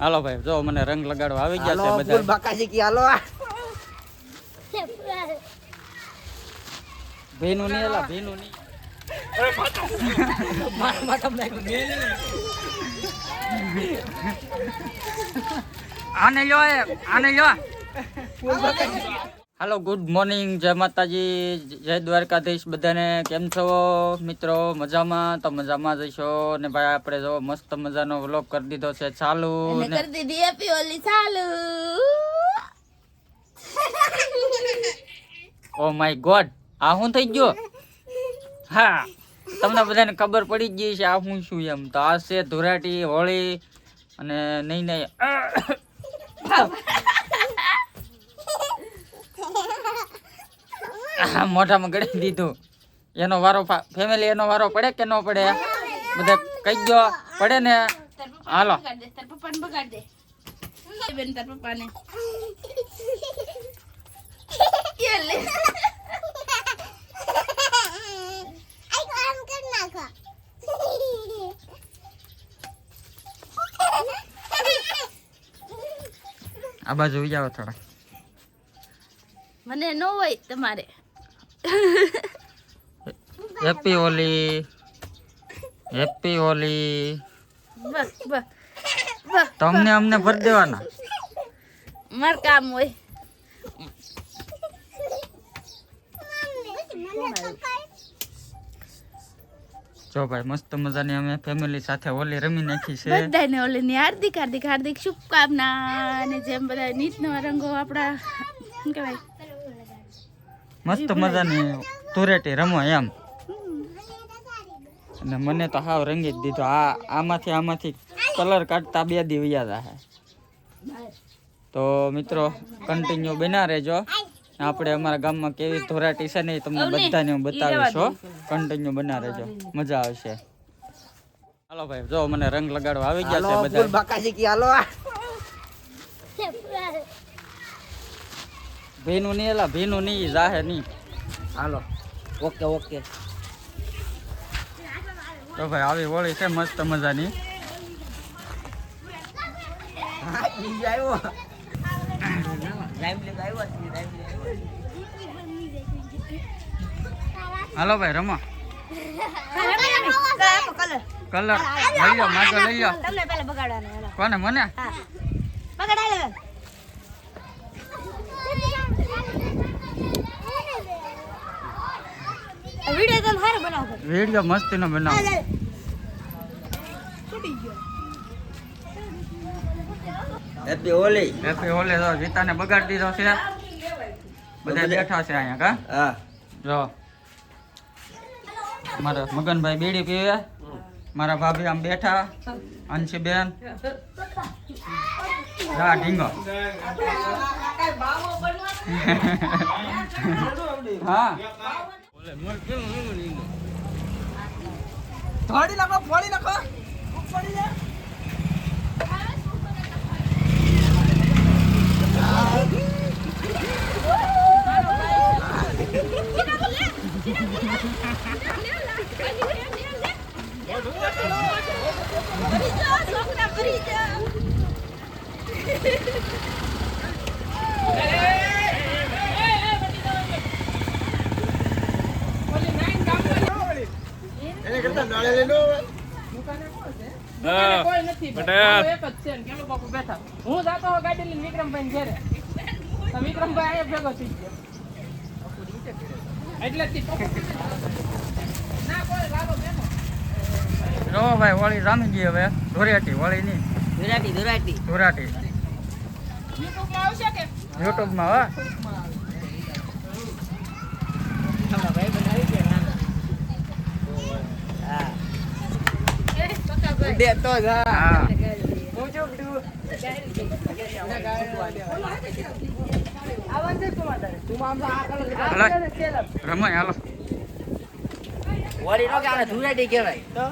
હાલો ભાઈ જો મને રંગ લગાડવા આવી ગયા છે બધા. ફૂલ બાકાજી કી હાલો. ભીનું નહીં એલા ભીનું નહીં. આને લ્યો આને લ્યો. હાલો ગુડ મોર્નિંગ, જય માતાજી, જય દ્વારકાધીશ બધાને. કેમ છો મિત્રો? મજામાં? તો મજામાં જઈશો ને ભાઈ. આપણે જો મસ્ત મજાનો વ્લોગ કરી દીધો છે ચાલુ ને કરી દીધી હેપી હોલી ચાલુ. ઓ માય ગોડ, આ શું થઈ ગયો? હા, તમને બધાને ખબર પડી જ ગઈ છે આ હું શું એમ. તો આ છે ધુરાટી હોળી અને નહીં મોઢામાં ગળી દીધું. એનો વારો ફેમિલી એનો વારો પડે કે ન પડે? બધા કહી ગયો પડે ને. હાલો તાર પપ્પાને બગાડ દે બેન, તાર પપ્પાને લે. આ બાજુ જાઓ થોડા. મને નો હોય તમારે. Happy Holi, happy Holi. બસ બસ બસ તમને અમને ભરી દેવાના. માર કામ હોય. જો ભાઈ મસ્ત મજાની અમે ફેમિલી સાથે હોલી રમી નાખી છે. બધાને હોલીની હાર્દિક હાર્દિક હાર્દિક શુભકામના. અને જેમ બધા નીતના રંગો આપણા શું કહેવાય મસ્ત મજાની ધૂળેટી રમો એમ. અને મને તો હાવ રંગી જ દીધો. આમાંથી કલર કાઢતા 2 દી વયા છે. તો મિત્રો કન્ટિન્યુ બના રહેજો. આપણે અમારા ગામમાં કેવી ધોરાટી છે ને તમને બધાને હું બતાવીશું. કન્ટિન્યુ બના રહેજો, મજા આવશે. હાલો ભાઈ જો મને રંગ લગાડવા આવી ગયા છે બધા. ફૂલ બાકાજી કી હાલો. ભીનું નહીં એલા ભીનું નહીં જાહે નહીં. Hello okay okay. તો ભાઈ આવી હોળી છે મસ્ત મજાની. હાલો ભાઈ રમો. કલર લઈ લો, માગો લઈ લો. કોને? મને વિડીયો મસ્તી નો બનાવો. હેપી હોલી. હેપી હોલી. તો ગીતાને બગાડી દીધો છે. બધા બેઠા છે અહીંયા કા. હા જો મારા મગનભાઈ બીડી પીવે, મારા ભાભી આમ બેઠા, અંશીબેન જા ઢીંગો. હા ફોડી નાખો ફોડી નાખો. ફોડી જા. એને કરતા નાળે લઈ લો. કોઈ નથી પટેલ એક જ છે ને કેલો બાપુ બેઠા. હું જાતો હો ગાડી લઈને વિક્રમભાઈ ઘરે. તો વિક્રમભાઈ આયા ભેગો થઈ ગયો એટલે ના કોઈ લાગો બેઠો. જો ભાઈ હોળી જામી ગઈ હવે. ધોરાટી હોળી નહીં, ધોરાટી. યુટ્યુબમાં આવશે કે યુટ્યુબમાં હા. દે તો જા. હા હાલો રમો હાલો. વળી નો કે આને ધુરાટી કહેવાય. તો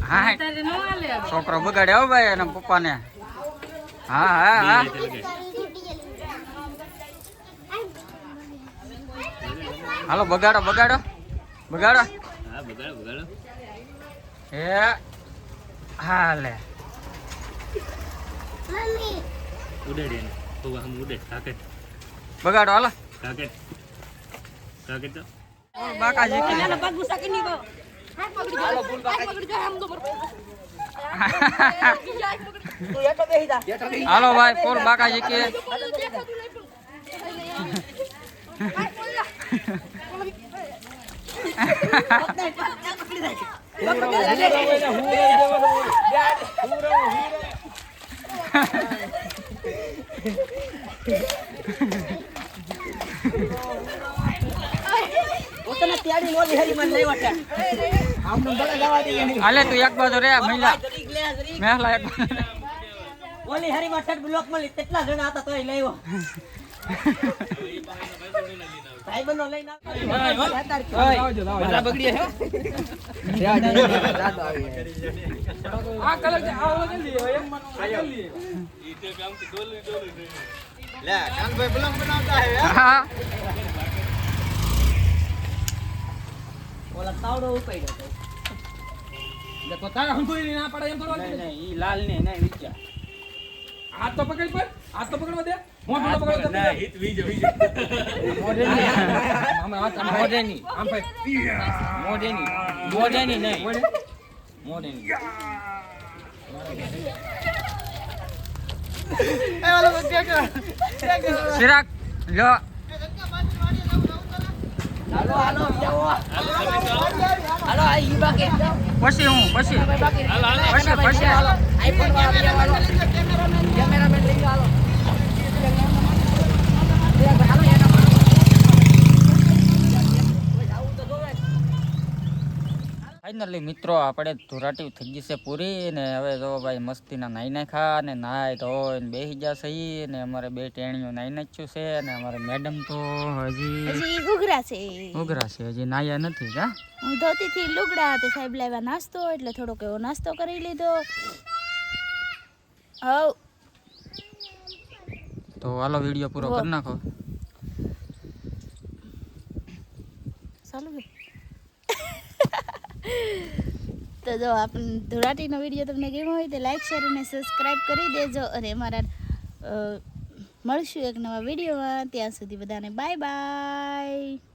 હા છોકરો બગાડે હો ભાઈ એના પપ્પાને. હા હા હા હાલો બગાડો બગાડો બગાડો હા બગાડો બગાડો એ હાલે ઉડેડ એને તો હમ ઉડેડ કાકેટ બગાડો હાલો કાકેટ કાકેટ તો બાકા જીકી હાલો ભાઈ ફૂલ બાકા જીકી હાલે તું એક બાજુ રે મહિલા મહેલા એક બાજુ રે. ઓલી હરીમાં ઠટ બ્લોક માં કેટલા જણા હતા તોય લેવો ભાઈબંધો લઈને બધા બગડી હે આ કલર છે આ ઓલો જલ્દી હોય એમ મનો જલ્દી લે કાનભાઈ બ્લોક બનાવતા હે હા ઓલા તાવડો ઉપાડ્યો તો તો તારા હંધુઈ ના પડે એમ થોડો નહીં ઈ લાલ ને નહીં વિચાર હાથ તો પકડ પર હાથ તો પકડવા દે મોઢું તો પકડ દે ના હિત વીજો વીજો મોઢેની આમ ભાઈ મોઢેની નહીં મોઢેની ચિરાગ લો હાલો હાલો જાઓ હાલો આ ઈ બાકે પછી હું પછી હાલો હાલો પછી પછી આઈફોન વાળા હાલો કેમેરામેન લઈ હાલો ફાઇનલી મિત્રો આપણે ધોરાટી થઈ ગઈ છે પૂરી ને હવે જો ભાઈ મસ્તીના નાઈ નાખ્યા ને નાય ધોઈને બેસી ગયા છે ને અમારે બે ટેણીઓ નાઈ નાખ્યું છે ને અમારે મેડમ તો હજી ઘૂઘરા છે ઉઘરા છે હજી નાયા નથી કા હું ધોતી થી લુગડા તે સાહેબ લાવ્યા નાસ્તો એટલે થોડોક એવો નાસ્તો કરી લીધો હવ તો હાલો વિડીયો પૂરો કરી નાખો ચાલુ છે તો જો આપણને ધોરાટીનો વિડીયો તમને ગમ્યો હોય તો લાઈક શેર અને સબસ્ક્રાઈબ કરી દેજો અને અમારા મળશું એક નવા વિડીયોમાં ત્યાં સુધી બધાને બાય બાય.